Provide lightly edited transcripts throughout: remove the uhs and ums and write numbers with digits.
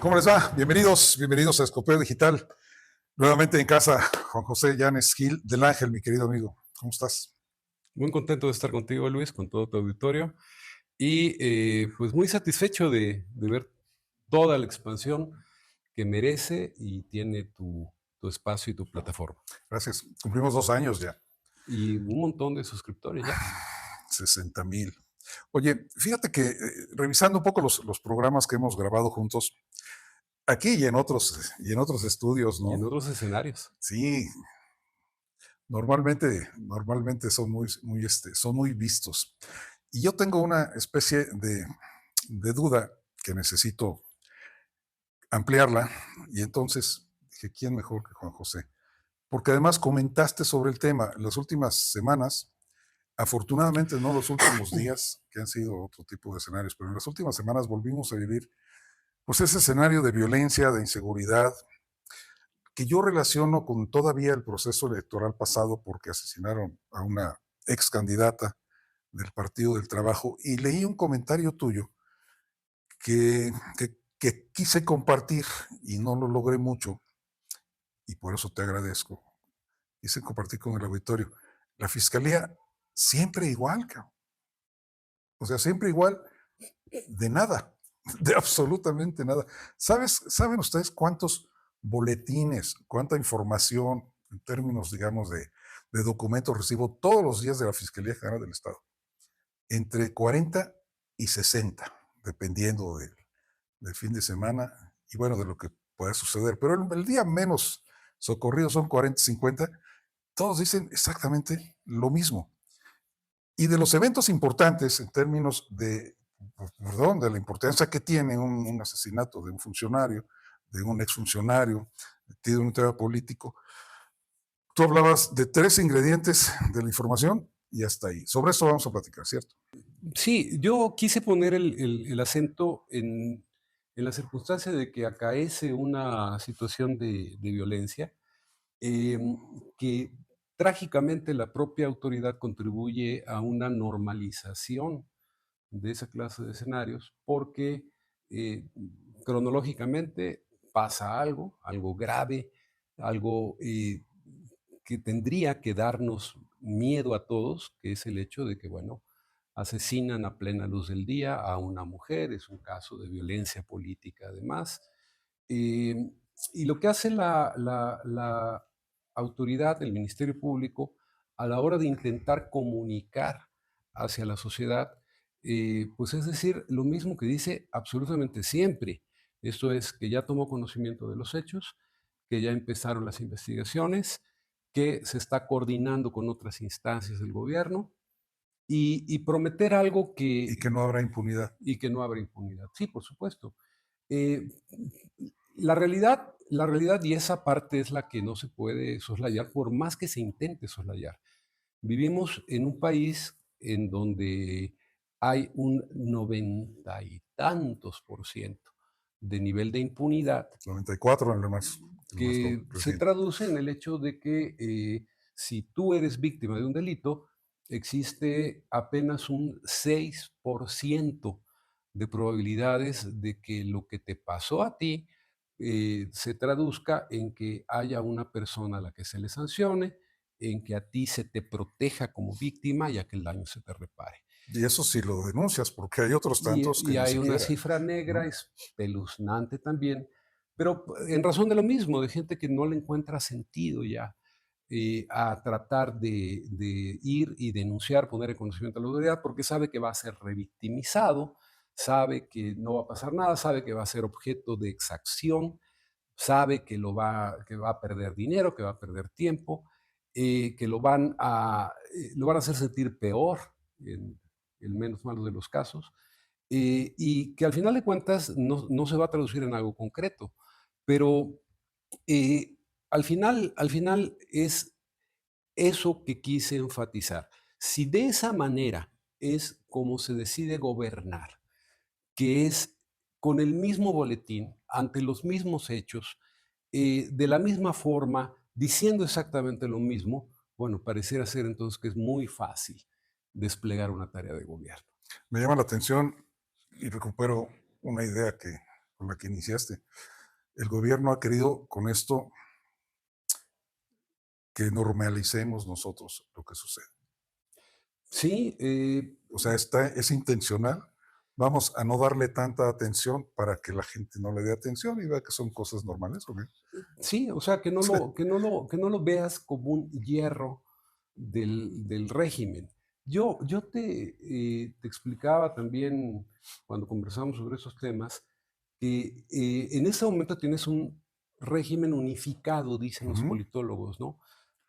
¿Cómo les va? Bienvenidos a Escopeo Digital. Nuevamente en casa, Juan José Llanes Gil del Ángel, mi querido amigo. ¿Cómo estás? Muy contento de estar contigo, Luis, con todo tu auditorio y pues muy satisfecho de ver toda la expansión que merece y tiene tu espacio y tu plataforma. Gracias. Cumplimos 2 años ya. Y un montón de suscriptores ya. 60,000. Oye, fíjate que revisando un poco los programas que hemos grabado juntos, aquí y en otros estudios, Y en ¿no? otros escenarios. Sí, normalmente son muy vistos. Y yo tengo una especie de duda que necesito ampliarla, y entonces dije, ¿quién mejor que Juan José? Porque además comentaste sobre el tema las últimas semanas, afortunadamente no los últimos días, que han sido otro tipo de escenarios, pero en las últimas semanas volvimos a vivir pues ese escenario de violencia, de inseguridad, que yo relaciono con todavía el proceso electoral pasado porque asesinaron a una ex candidata del Partido del Trabajo, y leí un comentario tuyo que quise compartir y no lo logré mucho, y por eso te agradezco. Quise compartir con el auditorio. La fiscalía siempre igual, cabrón. O sea, siempre igual de nada, de absolutamente nada. ¿Saben ustedes cuántos boletines, cuánta información en términos, digamos, de documentos recibo todos los días de la Fiscalía General del Estado? Entre 40 y 60, dependiendo del fin de semana y bueno, de lo que pueda suceder. Pero el día menos socorrido son 40, 50. Todos dicen exactamente lo mismo. Y de los eventos importantes en términos perdón, de la importancia que tiene un asesinato de un funcionario, de un exfuncionario, metido en un tema político, tú hablabas de 3 ingredientes de la información y hasta ahí. Sobre eso vamos a platicar, ¿cierto? Sí, yo quise poner el acento en la circunstancia de que acaece una situación de violencia em, que trágicamente la propia autoridad contribuye a una normalización de esa clase de escenarios porque eh, cronológicamente pasa algo grave, algo que tendría que darnos miedo a todos, que es el hecho de que, bueno, asesinan a plena luz del día a una mujer, es un caso de violencia política además. Eh, y lo que hace la autoridad, el Ministerio Público, a la hora de intentar comunicar hacia la sociedad, pues es decir, lo mismo que dice absolutamente siempre. Esto es que ya tomó conocimiento de los hechos, que ya empezaron las investigaciones, que se está coordinando con otras instancias del gobierno y prometer algo Y que no habrá impunidad. y que no habrá impunidad. Sí, por supuesto. Eh, la realidad y esa parte es la que no se puede soslayar por más que se intente soslayar. Vivimos en un país en donde hay un 90 y tantos por ciento de nivel de impunidad 94 en lo más que se reciente. traduce en el hecho de que si tú eres víctima de un delito, existe apenas un 6% de probabilidades de que lo que te pasó a ti se traduzca en que haya una persona a la que se le sancione, en que a ti se te proteja como víctima y a que el daño se te repare. Y eso sí lo denuncias, porque hay otros tantos que Y ni hay una siquiera, cifra negra ¿no? espeluznante también, pero en razón de lo mismo, de gente que no le encuentra sentido ya a tratar de ir y denunciar, poner en conocimiento a la autoridad, porque sabe que va a ser revictimizado, sabe que no va a pasar nada, sabe que va a ser objeto de exacción, sabe que va a perder dinero, que va a perder tiempo, que lo van a hacer sentir peor, en el menos malo de los casos, y que al final de cuentas no se va a traducir en algo concreto, pero eh, al final es eso que quise enfatizar. Si de esa manera es como se decide gobernar, que es con el mismo boletín, ante los mismos hechos, de la misma forma, diciendo exactamente lo mismo, bueno, pareciera ser entonces que es muy fácil desplegar una tarea de gobierno. Me llama la atención y recupero una idea con la que iniciaste. El gobierno ha querido con esto que normalicemos nosotros lo que sucede. Sí, O sea, es intencional. Vamos a no darle tanta atención para que la gente no le dé atención y vea que son cosas normales, ¿ok? sí, o sea, Sí. que no lo veas como un hierro del régimen. Yo te explicaba también cuando conversamos sobre esos temas que en ese momento tienes un régimen unificado, dicen los Ujú, politólogos, ¿no?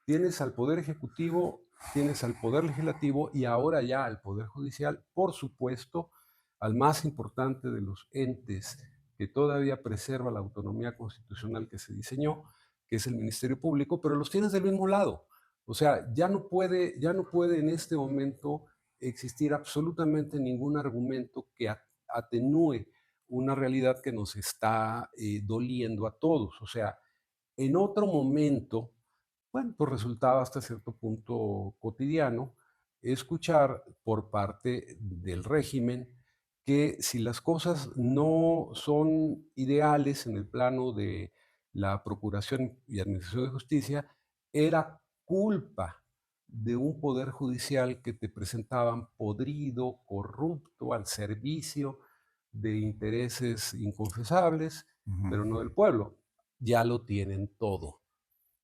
Tienes al Poder Ejecutivo, tienes al Poder Legislativo y ahora ya al Poder Judicial, por supuesto, al más importante de los entes que todavía preserva la autonomía constitucional que se diseñó, que es el Ministerio Público, pero los tienes del mismo lado. O sea, ya no puede en este momento existir absolutamente ningún argumento que atenúe una realidad que nos está doliendo a todos. O sea, en otro momento, bueno, pues resultaba hasta cierto punto cotidiano escuchar por parte del régimen que si las cosas no son ideales en el plano de la Procuración y Administración de Justicia, era culpa de un poder judicial que te presentaban podrido, corrupto, al servicio de intereses inconfesables, ujú. pero no del pueblo. Ya lo tienen todo,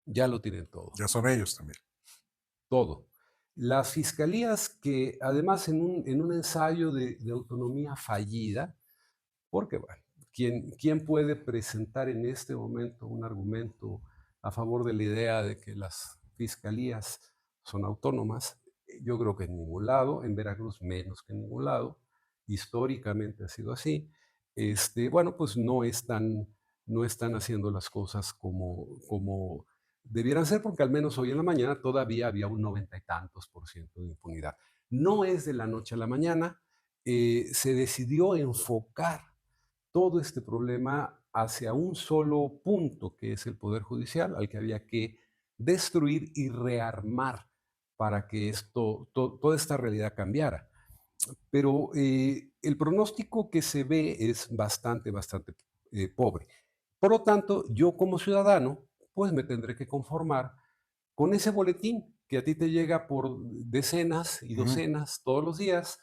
ya lo tienen todo, Ya son ellos también. todo. Las fiscalías que además en un ensayo de autonomía fallida, porque bueno, ¿quién puede presentar en este momento un argumento a favor de la idea de que las fiscalías son autónomas? Yo creo que en ningún lado, en Veracruz menos que en ningún lado, históricamente ha sido así. Bueno, pues no están haciendo las cosas como debieran ser, porque al menos hoy en la mañana todavía había un 90 y tantos por ciento de impunidad. No es de la noche a la mañana, se decidió enfocar todo este problema hacia un solo punto, que es el Poder Judicial, al que había que destruir y rearmar para que toda esta realidad cambiara. Pero el pronóstico que se ve es bastante pobre. Por lo tanto, yo como ciudadano, pues me tendré que conformar con ese boletín que a ti te llega por decenas y Ujú. docenas todos los días,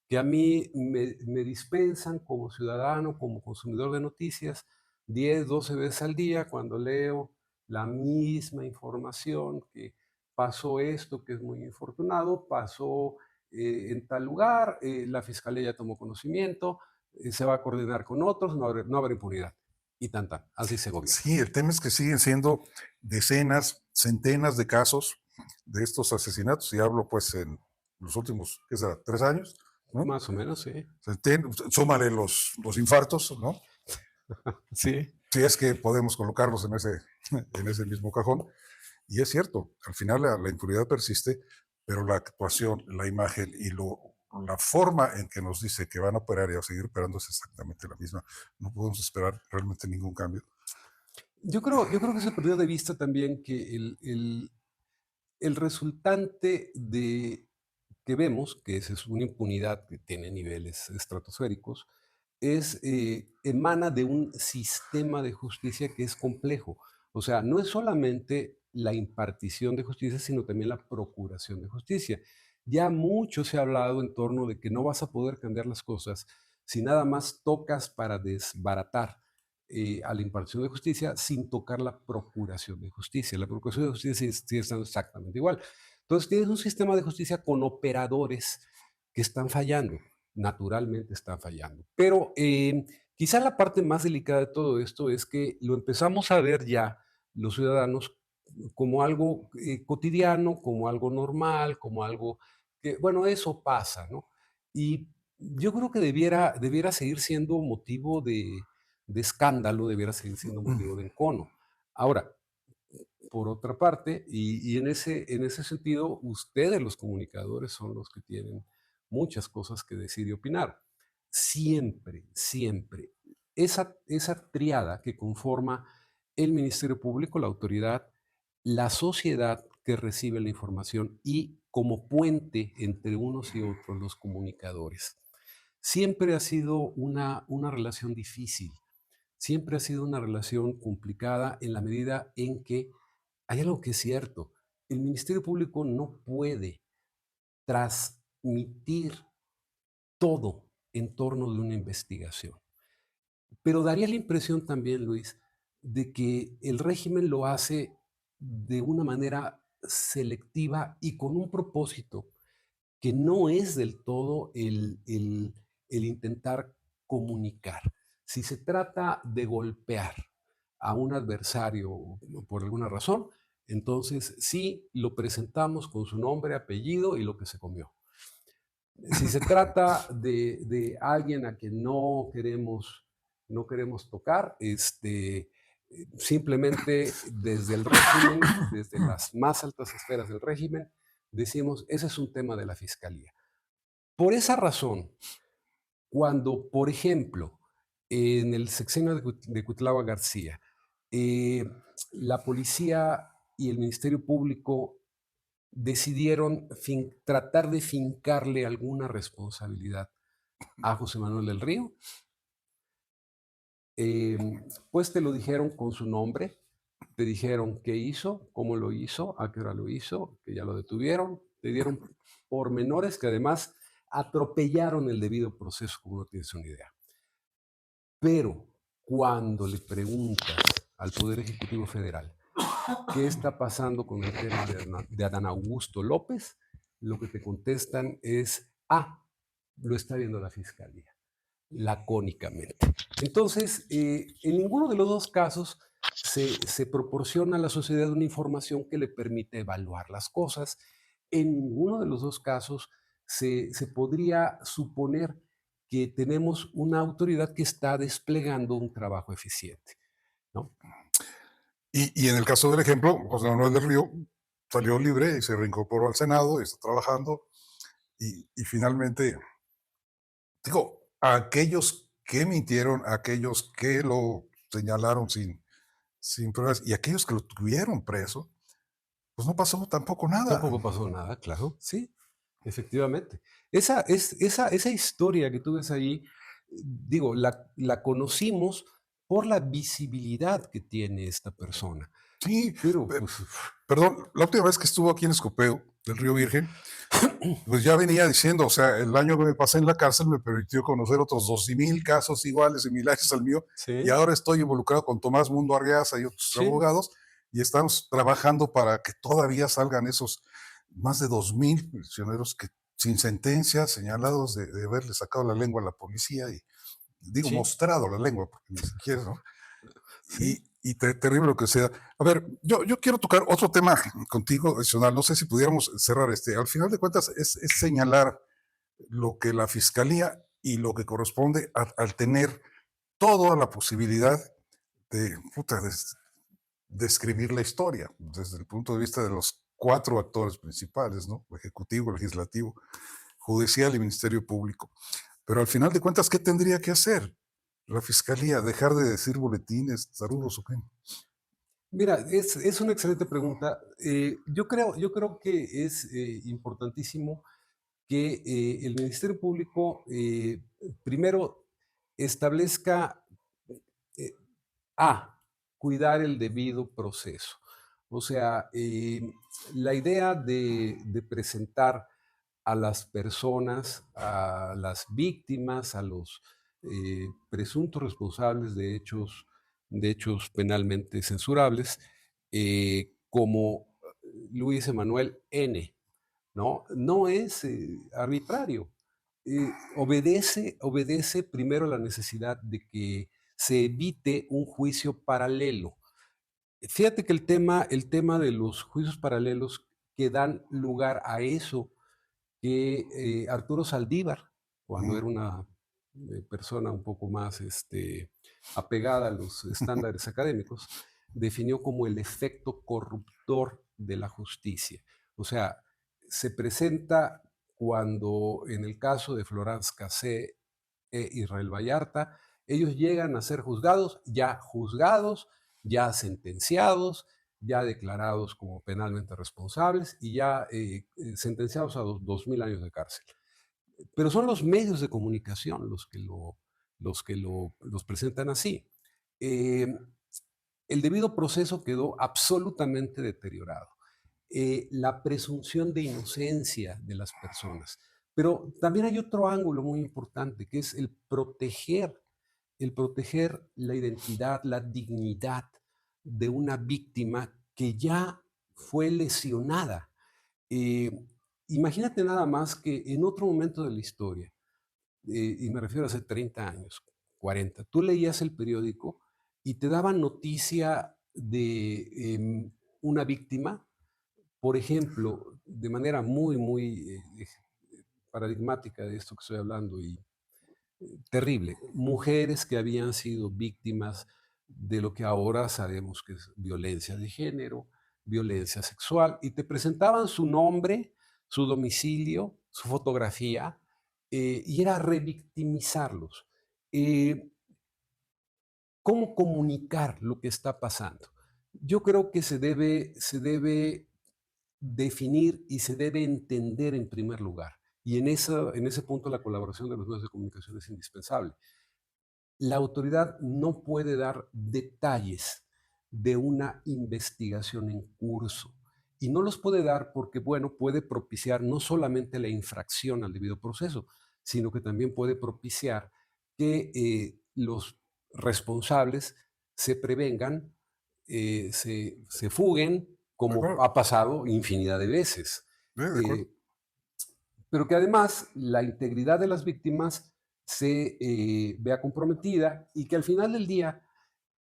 que a mí me dispensan como ciudadano, como consumidor de noticias, 10, 12 veces al día, cuando leo la misma información, que pasó esto, que es muy infortunado, pasó en tal lugar, la fiscalía ya tomó conocimiento, se va a coordinar con otros, no habrá impunidad. Y tan, así se gobierna. Sí, el tema es que siguen siendo decenas, centenas de casos de estos asesinatos, y hablo pues en los últimos, ¿qué será? 3 años, ¿no? Más o menos, sí. Súmale los infartos, ¿no? Sí. Si es que podemos colocarlos en ese mismo cajón. Y es cierto, al final la impunidad persiste, pero la actuación, la imagen y la forma en que nos dice que van a operar y a seguir operando es exactamente la misma. No podemos esperar realmente ningún cambio. Yo creo que se perdió de vista también que el resultante de que vemos, que es una impunidad que tiene niveles estratosféricos, emana de un sistema de justicia que es complejo. O sea, no es solamente la impartición de justicia, sino también la procuración de justicia. Ya mucho se ha hablado en torno de que no vas a poder cambiar las cosas si nada más tocas para desbaratar a la impartición de justicia sin tocar la procuración de justicia. La procuración de justicia sigue estando exactamente igual. Entonces tienes un sistema de justicia con operadores que están fallando, naturalmente están fallando. Pero quizá la parte más delicada de todo esto es que lo empezamos a ver ya los ciudadanos como algo cotidiano, como algo normal, como algo que, bueno, eso pasa, ¿no? Y yo creo que debiera seguir siendo motivo de escándalo, debiera seguir siendo motivo de encono. Ahora, por otra parte, y en ese sentido, ustedes los comunicadores son los que tienen muchas cosas que decir y opinar. Siempre, esa triada que conforma el Ministerio Público, la autoridad, la sociedad que recibe la información y como puente entre unos y otros los comunicadores. Siempre ha sido una relación difícil siempre ha sido una relación complicada en la medida en que hay algo que es cierto. El Ministerio Público no puede transmitir todo en torno de una investigación. Pero daría la impresión también, Luis, de que el régimen lo hace de una manera selectiva y con un propósito que no es del todo el intentar comunicar. Si se trata de golpear a un adversario por alguna razón, entonces sí lo presentamos con su nombre, apellido y lo que se comió. Si se trata de alguien a quien no queremos tocar, simplemente desde el régimen, desde las más altas esferas del régimen, decimos, ese es un tema de la fiscalía. Por esa razón, cuando, por ejemplo, en el sexenio de Cuitlagua García, eh, la policía y el Ministerio Público decidieron tratar de fincarle alguna responsabilidad a José Manuel del Río, eh, pues te lo dijeron con su nombre, te dijeron qué hizo, cómo lo hizo, a qué hora lo hizo, que ya lo detuvieron, te dieron pormenores que además atropellaron el debido proceso, como no tienes una idea. Pero cuando le preguntas al Poder Ejecutivo Federal qué está pasando con el tema de Adán Augusto López, lo que te contestan es, lo está viendo la Fiscalía, lacónicamente. Entonces, en ninguno de los dos casos se proporciona a la sociedad una información que le permite evaluar las cosas. En ninguno de los dos casos se podría suponer que tenemos una autoridad que está desplegando un trabajo eficiente, ¿no? Y en el caso del ejemplo, José Manuel del Río salió libre y se reincorporó al Senado y está trabajando. Y finalmente, digo, a aquellos que mintieron, a aquellos que lo señalaron sin pruebas y aquellos que lo tuvieron preso, pues no pasó tampoco nada. Tampoco pasó nada, claro, sí, efectivamente. Esa historia que tú ves ahí, digo, la conocimos por la visibilidad que tiene esta persona, Sí, pero pe- pues perdón, la última vez que estuvo aquí en Escopeo, del Río Virgen, pues ya venía diciendo, o sea, el año que me pasé en la cárcel me permitió conocer otros 12,000 casos iguales, similares al mío, y sí, ahora estoy involucrado con Tomás Mundo Arreaza y otros sí, abogados, y estamos trabajando para que todavía salgan esos más de 2,000 prisioneros que sin sentencia, señalados de haberle sacado la lengua a la policía, y digo, sí, mostrado la lengua, porque ni siquiera, ¿no? sí. Terrible lo que sea. A ver, yo quiero tocar otro tema contigo adicional. No sé si pudiéramos cerrar este. Al final de cuentas, es señalar lo que la fiscalía y lo que corresponde al tener toda la posibilidad de, puta, de escribir la historia desde el punto de vista de los cuatro actores principales, ¿no? Ejecutivo, legislativo, judicial y ministerio público. Pero al final de cuentas, ¿qué tendría que hacer la fiscalía? ¿Dejar de decir boletines, tarudos o qué? Mira, es una excelente pregunta. Yo creo que es importantísimo que el Ministerio Público primero establezca eh, cuidar el debido proceso. O sea, la idea de presentar a las personas, a las víctimas, a los presuntos responsables de hechos penalmente censurables, como Luis Emanuel N., ¿no? No es arbitrario. Obedece primero a la necesidad de que se evite un juicio paralelo. Fíjate que el tema de los juicios paralelos que dan lugar a eso que Arturo Saldívar, cuando Ujú. era una persona un poco más apegada a los estándares académicos, definió como el efecto corruptor de la justicia. O sea, se presenta cuando en el caso de Florence Cassé e Israel Vallarta, ellos llegan a ser juzgados, ya sentenciados, ya declarados como penalmente responsables y ya sentenciados a 2.000 años de cárcel. Pero son los medios de comunicación los que los presentan así. eh, el debido proceso quedó absolutamente deteriorado. La presunción de inocencia de las personas. Pero también hay otro ángulo muy importante, que es el proteger la identidad, la dignidad de una víctima que ya fue lesionada. Eh, Imagínate nada más que en otro momento de la historia, y me refiero a hace 30 años, 40, tú leías el periódico y te daban noticia de una víctima, por ejemplo, de manera muy paradigmática de esto que estoy hablando y terrible, mujeres que habían sido víctimas de lo que ahora sabemos que es violencia de género, violencia sexual, y te presentaban su nombre, su domicilio, su fotografía, y era revictimizarlos. Eh, ¿Cómo comunicar lo que está pasando? Yo creo que se debe definir y se debe entender en primer lugar. Y en ese punto la colaboración de los medios de comunicación es indispensable. La autoridad no puede dar detalles de una investigación en curso. Y no los puede dar porque, bueno, puede propiciar no solamente la infracción al debido proceso, sino que también puede propiciar que los responsables se prevengan, se fuguen, De como acuerdo, ha pasado infinidad de veces. de acuerdo. Eh, pero que además la integridad de las víctimas se vea comprometida y que al final del día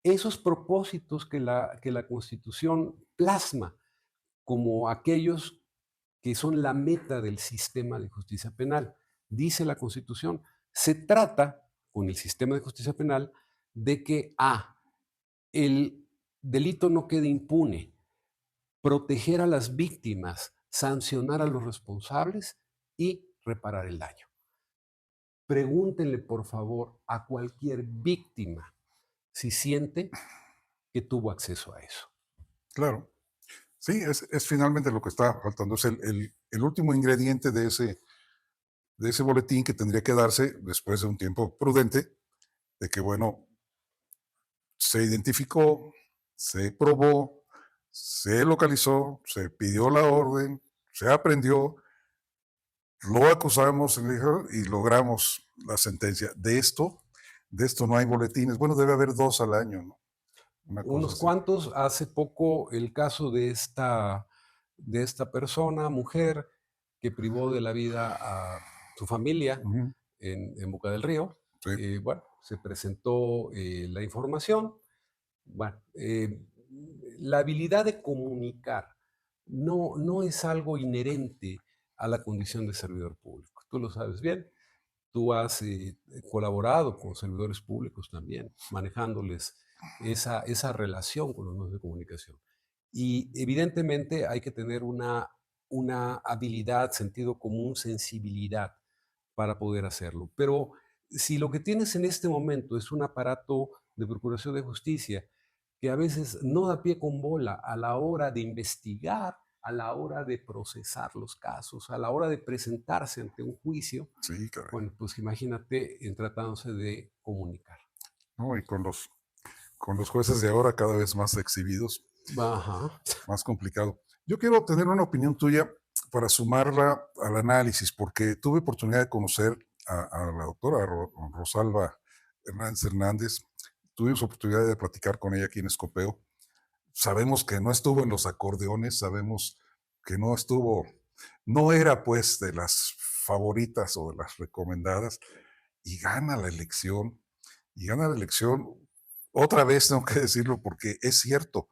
esos propósitos que la Constitución plasma como aquellos que son la meta del sistema de justicia penal. Dice la Constitución, se trata con el sistema de justicia penal de que el delito no quede impune, proteger a las víctimas, sancionar a los responsables y reparar el daño. Pregúntenle, por favor, a cualquier víctima si siente que tuvo acceso a eso. Claro. Sí, es finalmente lo que está faltando. Es el último ingrediente de ese boletín que tendría que darse después de un tiempo prudente, de que, bueno, se identificó, se probó, se localizó, se pidió la orden, se aprendió, lo acusamos y logramos la sentencia. De esto no hay boletines. Bueno, debe haber 2 al año, ¿no? Una cosa Unos así. cuantos, hace poco el caso de esta persona, mujer, que privó de la vida a su familia Ujú, en Boca del Río. sí, Bueno, se presentó la información. Bueno, la habilidad de comunicar no es algo inherente a la condición de servidor público. Tú lo sabes bien. Tú has colaborado con servidores públicos también, manejándoles esa relación con los medios de comunicación. Y evidentemente hay que tener una habilidad, sentido común, sensibilidad para poder hacerlo. Pero si lo que tienes en este momento es un aparato de procuración de justicia que a veces no da pie con bola a la hora de investigar, a la hora de procesar los casos, a la hora de presentarse ante un juicio, sí, caray. bueno, pues imagínate en tratándose de comunicar. ¿No? Y con los jueces de ahora cada vez más exhibidos, Ajá. más complicado. Yo quiero tener una opinión tuya para sumarla al análisis, porque tuve oportunidad de conocer a la doctora Rosalba Hernández. Tuvimos oportunidad de platicar con ella aquí en Escopeo. Sabemos que no estuvo en los acordeones, sabemos que no estuvo, no era pues de las favoritas o de las recomendadas, y gana la elección, y gana la elección, otra vez tengo que decirlo porque es cierto, o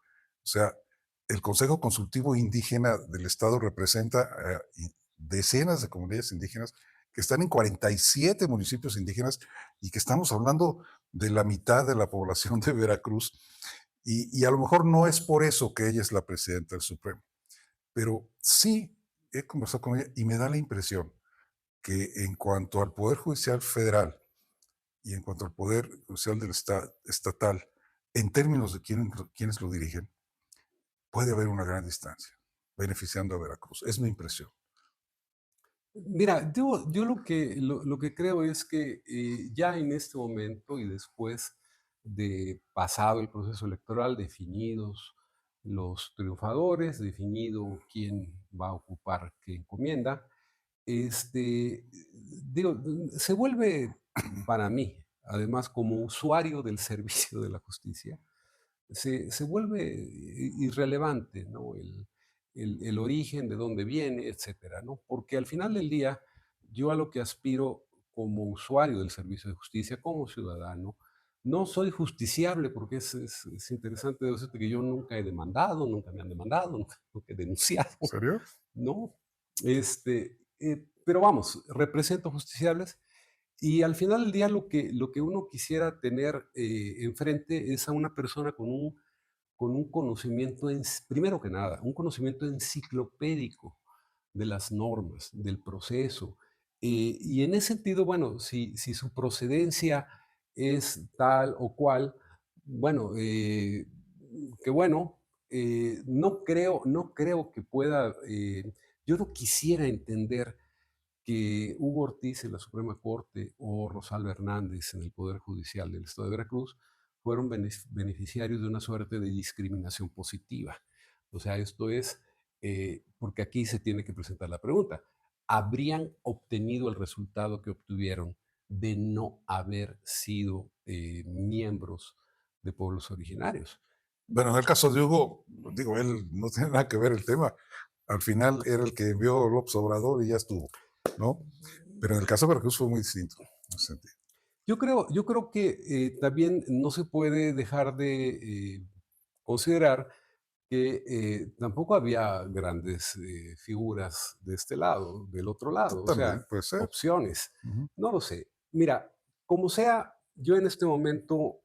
sea, el Consejo Consultivo Indígena del Estado representa decenas de comunidades indígenas que están en 47 municipios indígenas y que estamos hablando de la mitad de la población de Veracruz, y a lo mejor no es por eso que ella es la presidenta del Supremo, pero sí he conversado con ella y me da la impresión que en cuanto al Poder Judicial Federal y en cuanto al Poder Judicial del Estatal, en términos de quienes lo dirigen, puede haber una gran distancia, beneficiando a Veracruz. Es mi impresión. Mira, yo lo que creo es que ya en este momento y después de pasado el proceso electoral, definidos los triunfadores, definido quién va a ocupar qué encomienda, digo, se vuelve para mí, además como usuario del servicio de la justicia, se vuelve irrelevante, ¿no? El origen, de dónde viene, etcétera, ¿no? Porque al final del día, yo a lo que aspiro como usuario del servicio de justicia, como ciudadano, no soy justiciable, porque es interesante decirte que yo nunca he demandado, nunca me han demandado, nunca he denunciado, ¿En serio? ¿no? Pero vamos, represento justiciables y al final del día lo que uno quisiera tener enfrente es a una persona con un conocimiento, primero que nada, un conocimiento enciclopédico de las normas, del proceso. Y en ese sentido, bueno, si su procedencia es tal o cual, bueno, que bueno, no creo que pueda, yo no quisiera entender que Hugo Ortiz en la Suprema Corte o Rosalba Hernández en el Poder Judicial del Estado de Veracruz fueron beneficiarios de una suerte de discriminación positiva. O sea, esto es, porque aquí se tiene que presentar la pregunta, ¿habrían obtenido el resultado que obtuvieron de no haber sido miembros de pueblos originarios? Bueno, en el caso de Hugo, digo, él no tiene nada que ver el tema. Al final era el que envió López Obrador y ya estuvo, ¿no? Pero en el caso de Veracruz fue muy distinto. En ese sentido. Yo creo que también no se puede dejar de considerar que tampoco había grandes figuras de este lado, del otro lado, o También sea, puede ser. opciones. Ujú. No lo sé. Mira, como sea, yo en este momento,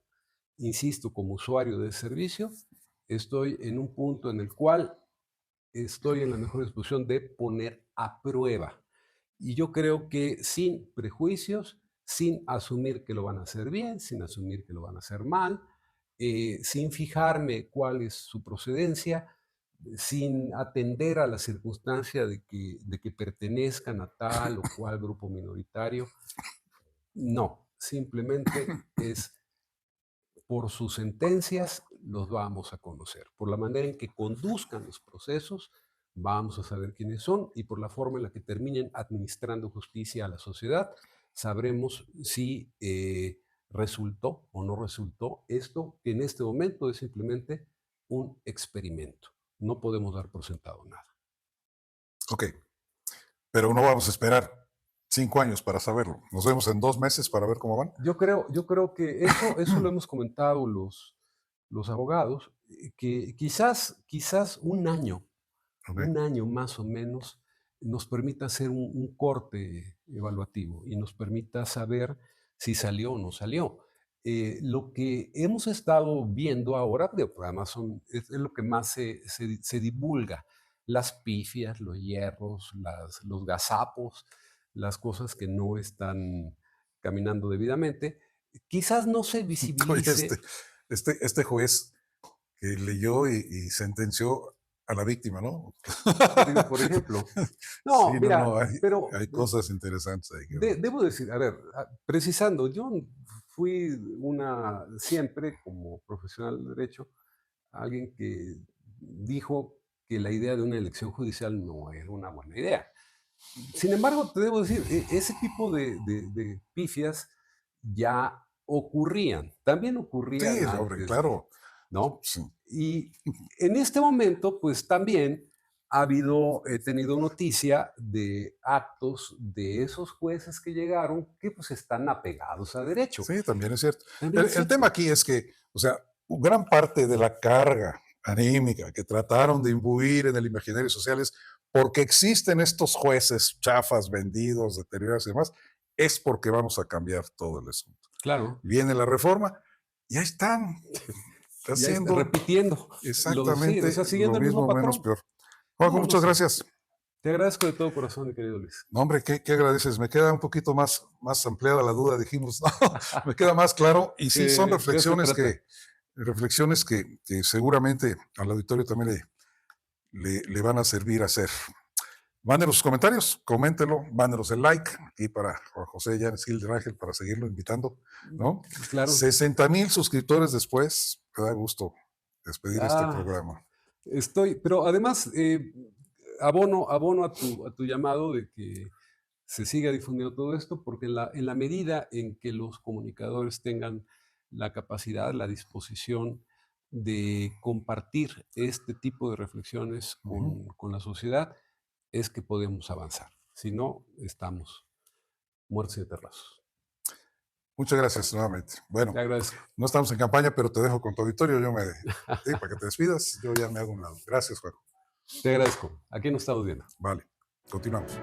insisto, como usuario del servicio, estoy en un punto en el cual estoy en la mejor disposición de poner a prueba. Y yo creo que sin prejuicios, sin asumir que lo van a hacer bien, sin asumir que lo van a hacer mal, sin fijarme cuál es su procedencia, sin atender a la circunstancia de que pertenezcan a tal o cual grupo minoritario. No, simplemente es por sus sentencias los vamos a conocer, por la manera en que conduzcan los procesos vamos a saber quiénes son y por la forma en la que terminen administrando justicia a la sociedad, sabremos si resultó o no resultó esto que en este momento es simplemente un experimento. No podemos dar por sentado nada. Ok, pero no vamos a esperar 5 años para saberlo. Nos vemos en 2 meses para ver cómo van. Yo creo que eso lo hemos comentado los abogados, que quizás Ok. un año más o menos nos permita hacer un corte evaluativo y nos permita saber si salió o no salió. Lo que hemos estado viendo ahora, además es lo que más se divulga, las pifias, los hierros, los gazapos, las cosas que no están caminando debidamente, quizás no se Oye, visibilice, este juez que leyó y sentenció a la víctima, ¿no? por ejemplo. Sí, No, no, mira, no, pero hay cosas interesantes ahí que ver. debo decir, a ver, precisando, yo fui siempre como profesional de derecho, alguien que dijo que la idea de una elección judicial no era una buena idea. Sin embargo, te debo decir, ese tipo de pifias ya ocurrían, también ocurrían Sí, hombre, antes claro. ¿no? Sí. Y en este momento, pues también he tenido noticia de actos de esos jueces que llegaron que pues están apegados a derecho. Sí, también es cierto. También es El cierto. tema aquí es que, o sea, gran parte de la carga anímica que trataron de imbuir en el imaginario social es porque existen estos jueces chafas, vendidos, deteriorados y demás, es porque vamos a cambiar todo el asunto. Claro. Viene la reforma y ahí están Y ahí está, haciendo repitiendo, sí, o exactamente sea, siguiendo lo el mismo mismo, menos patrón. peor. Juanjo, No, no muchas sé. gracias. Te agradezco de todo corazón, mi querido Luis. No, hombre, ¿qué agradeces? Me queda un poquito más ampliada la duda, dijimos. No, me queda más claro. Y sí, son De eso se reflexiones trata. que seguramente al auditorio también le van a servir a hacer. Mándenos sus comentarios, coméntenlo, mándenos el like y para Juan José Llanes Gil de Rangel para seguirlo invitando, ¿no? Claro. 60,000 suscriptores después, me da gusto despedir este Ah, programa. pero además, abono a tu llamado de que se siga difundiendo todo esto, porque en la medida en que los comunicadores tengan la capacidad, la disposición de compartir este tipo de reflexiones Ujú. con la sociedad, es que podemos avanzar. Si no, estamos muertos y de terrazos. Muchas gracias nuevamente. Te Bueno, agradezco. no estamos en campaña, pero te dejo con tu auditorio. Para que te despidas, yo ya me hago un lado. Gracias, Juan. Te agradezco. Aquí nos estamos viendo. Vale, continuamos.